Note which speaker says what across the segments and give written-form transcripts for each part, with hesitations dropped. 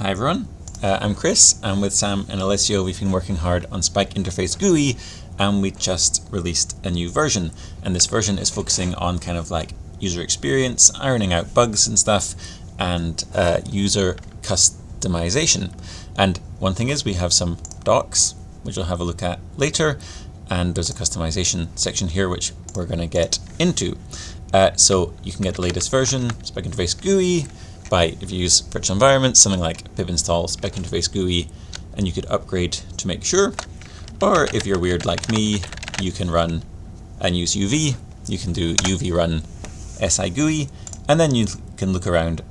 Speaker 1: Hi everyone, I'm Chris, and with Sam and Alessio we've been working hard on Spikeinterface-GUI, and we just released a new version, and this version is focusing on kind of like user experience, ironing out bugs and stuff, and user customization. And one thing is we have some docs, which we'll have a look at later, and there's a customization section here which we're going to get into. So you can get the latest version, Spikeinterface-GUI, if you use virtual environments, something like pip install Spikeinterface-GUI, and you could upgrade to make sure. Or if you're weird like me, you can run and use UV. You can do UV run SI-GUI, and then you can look around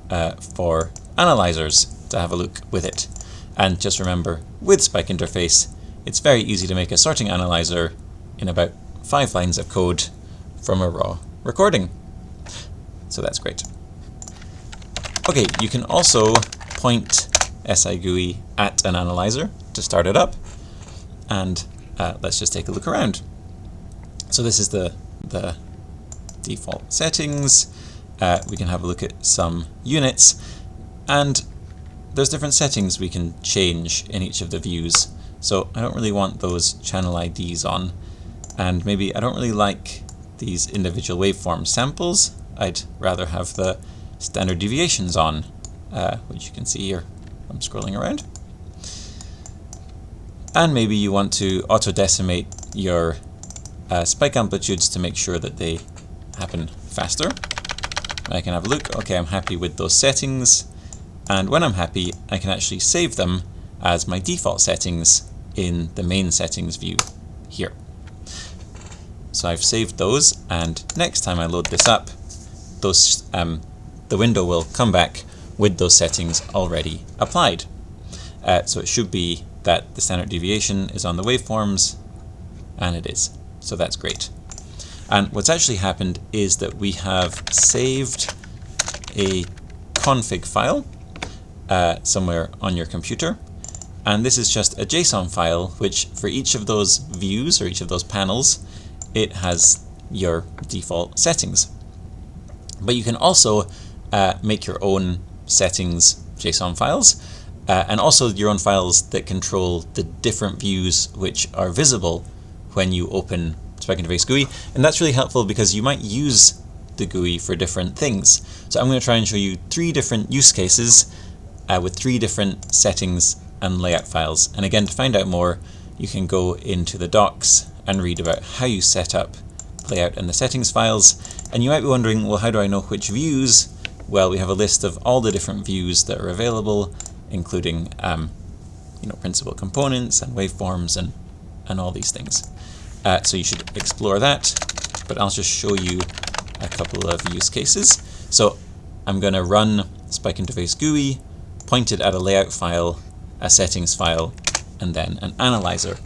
Speaker 1: for analyzers to have a look with it. And just remember, with Spikeinterface, it's very easy to make a sorting analyzer in about 5 lines of code from a raw recording. So that's great. Okay, you can also point SI-GUI at an analyzer to start it up, and let's just take a look around. So this is the default settings. We can have a look at some units, and there's different settings we can change in each of the views. So I don't really want those channel IDs on, and maybe I don't really like these individual waveform samples. I'd rather have the standard deviations on, which you can see here. I'm scrolling around. And maybe you want to auto-decimate your spike amplitudes to make sure that they happen faster. I can have a look. Okay, I'm happy with those settings. And when I'm happy, I can actually save them as my default settings in the main settings view here. So I've saved those, and next time I load this up, those the window will come back with those settings already applied. So it should be that the standard deviation is on the waveforms, and it is. So that's great. And what's actually happened is that we have saved a config file somewhere on your computer. And this is just a JSON file, which for each of those views or each of those panels, it has your default settings. But you can also make your own settings JSON files, and also your own files that control the different views which are visible when you open Spikeinterface-GUI. And that's really helpful because you might use the GUI for different things. So I'm going to try and show you 3 different use cases with 3 different settings and layout files. And again, to find out more, you can go into the docs and read about how you set up layout and the settings files. And you might be wondering, well, how do I know which views? Well, we have a list of all the different views that are available, including principal components and waveforms and all these things. So you should explore that, but I'll just show you a couple of use cases. So I'm going to run Spikeinterface-GUI, point it at a layout file, a settings file, and then an analyzer.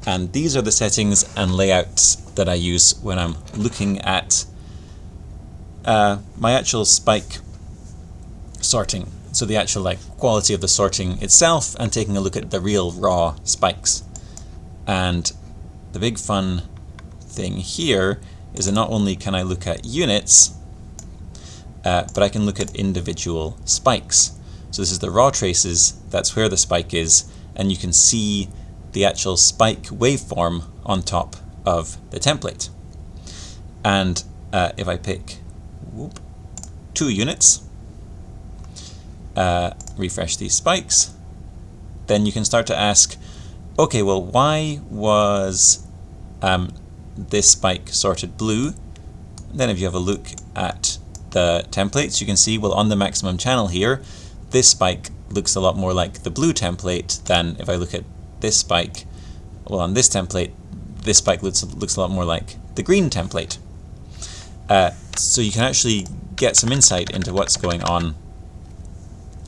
Speaker 1: And these are the settings and layouts that I use when I'm looking at my actual spike sorting. So the actual quality of the sorting itself, and taking a look at the real raw spikes. And the big fun thing here is that not only can I look at units, but I can look at individual spikes. So this is the raw traces, that's where the spike is, and you can see the actual spike waveform on top of the template. And if I pick 2 units, refresh these spikes, then you can start to ask, okay, well, why was this spike sorted blue? And then if you have a look at the templates, you can see, well, on the maximum channel here, this spike looks a lot more like the blue template than if I look at this spike. Well, on this template, this spike looks a lot more like the green template. So you can actually get some insight into what's going on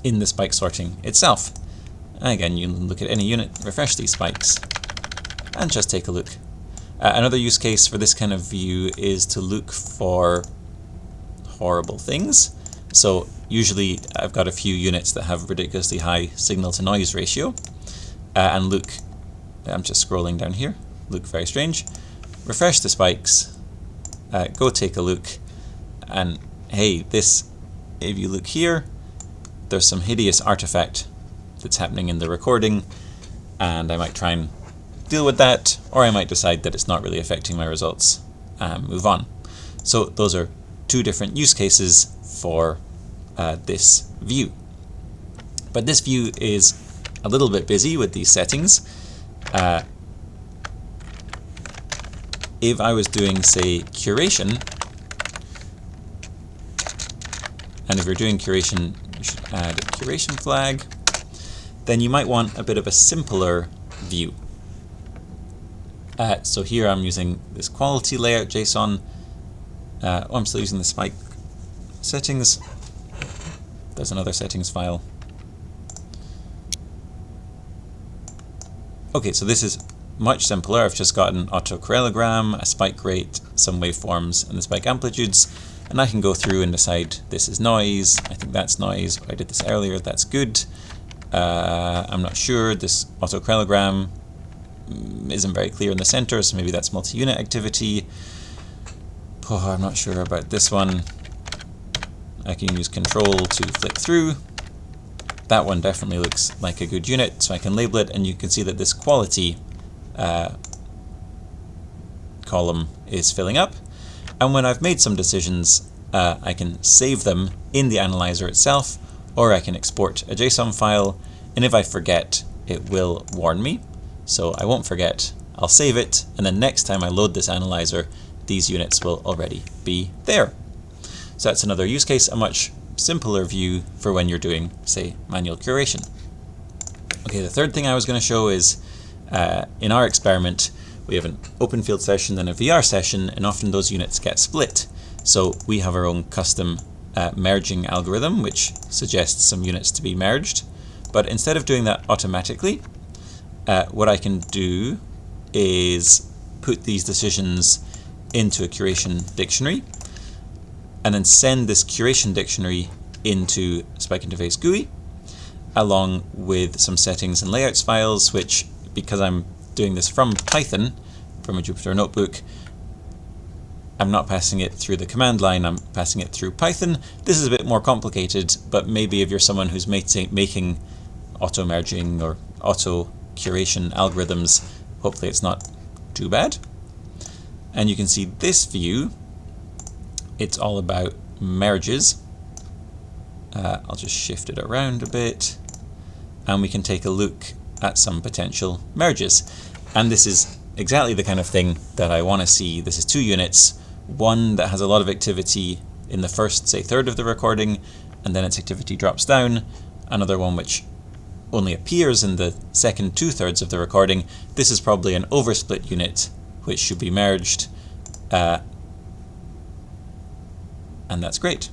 Speaker 1: in the spike sorting itself. And again, you can look at any unit, refresh these spikes, and just take a look. Another use case for this kind of view is to look for horrible things. So usually I've got a few units that have ridiculously high signal to noise ratio, and look, I'm just scrolling down here, look very strange. Refresh the spikes, go take a look, and hey, this, if you look here, there's some hideous artifact that's happening in the recording, and I might try and deal with that, or I might decide that it's not really affecting my results and move on. So those are two different use cases for this view. But this view is a little bit busy with these settings. If I was doing, say, curation, and if you're doing curation, you should add a curation flag, then you might want a bit of a simpler view. So here I'm using this quality layout JSON. I'm still using the Spike settings. There's another settings file. Okay, so this is much simpler. I've just got an autocorrelogram, a spike rate, some waveforms, and the spike amplitudes, and I can go through and decide this is noise, I think that's noise, I did this earlier, that's good. I'm not sure, this autocorrelogram isn't very clear in the center, so maybe that's multi-unit activity. Oh, I'm not sure about this one. I can use control to flick through. That one definitely looks like a good unit, so I can label it, and you can see that this quality column is filling up. And when I've made some decisions, I can save them in the analyzer itself, or I can export a JSON file, and if I forget, it will warn me. So I won't forget, I'll save it, and then next time I load this analyzer, these units will already be there. So that's another use case, a much simpler view for when you're doing, say, manual curation. Okay, the third thing I was going to show is, in our experiment, we have an open field session and a VR session, and often those units get split. So we have our own custom merging algorithm, which suggests some units to be merged. But instead of doing that automatically, what I can do is put these decisions into a curation dictionary, and then send this curation dictionary into Spikeinterface-GUI, along with some settings and layouts files, which, because I'm doing this from Python, from a Jupyter notebook, I'm not passing it through the command line, I'm passing it through Python. This is a bit more complicated, but maybe if you're someone who's making auto-merging or auto-curation algorithms, hopefully it's not too bad. And you can see this view, it's all about merges. I'll just shift it around a bit, and we can take a look at some potential merges. And this is exactly the kind of thing that I want to see. This is two units, one that has a lot of activity in the first, say, third of the recording, and then its activity drops down. Another one which only appears in the second 2/3 of the recording. This is probably an oversplit unit, which should be merged. And that's great.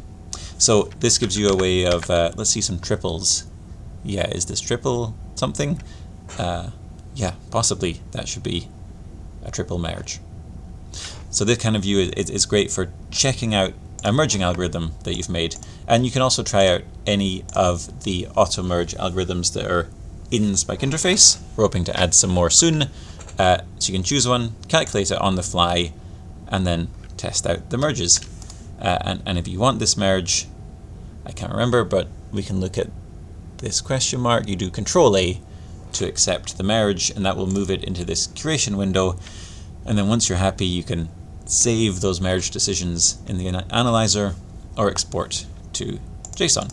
Speaker 1: So this gives you a way of, let's see some triples. Yeah, is this triple something? Yeah, possibly that should be a triple merge. So this kind of view is great for checking out a merging algorithm that you've made. And you can also try out any of the auto merge algorithms that are in Spikeinterface. We're hoping to add some more soon. So you can choose one, calculate it on the fly, and then test out the merges. And if you want this merge, I can't remember, but we can look at this question mark. You do Control A to accept the merge, and that will move it into this curation window. And then once you're happy, you can save those merge decisions in the analyzer or export to JSON.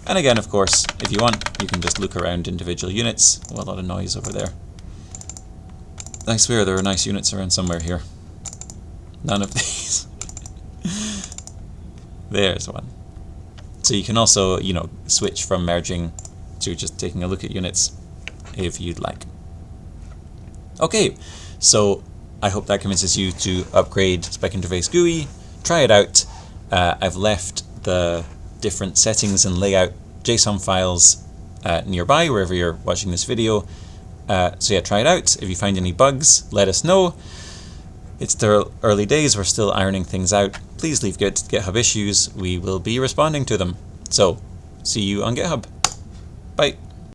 Speaker 1: And again, of course, if you want, you can just look around individual units. Oh, a lot of noise over there. I swear there are nice units around somewhere here. None of these. There's one. So you can also, switch from merging to just taking a look at units if you'd like. Okay, so I hope that convinces you to upgrade Spikeinterface-GUI. Try it out. I've left the different settings and layout JSON files nearby wherever you're watching this video. So yeah, try it out. If you find any bugs, let us know. It's the early days, we're still ironing things out. Please leave GitHub issues, we will be responding to them. So, see you on GitHub. Bye.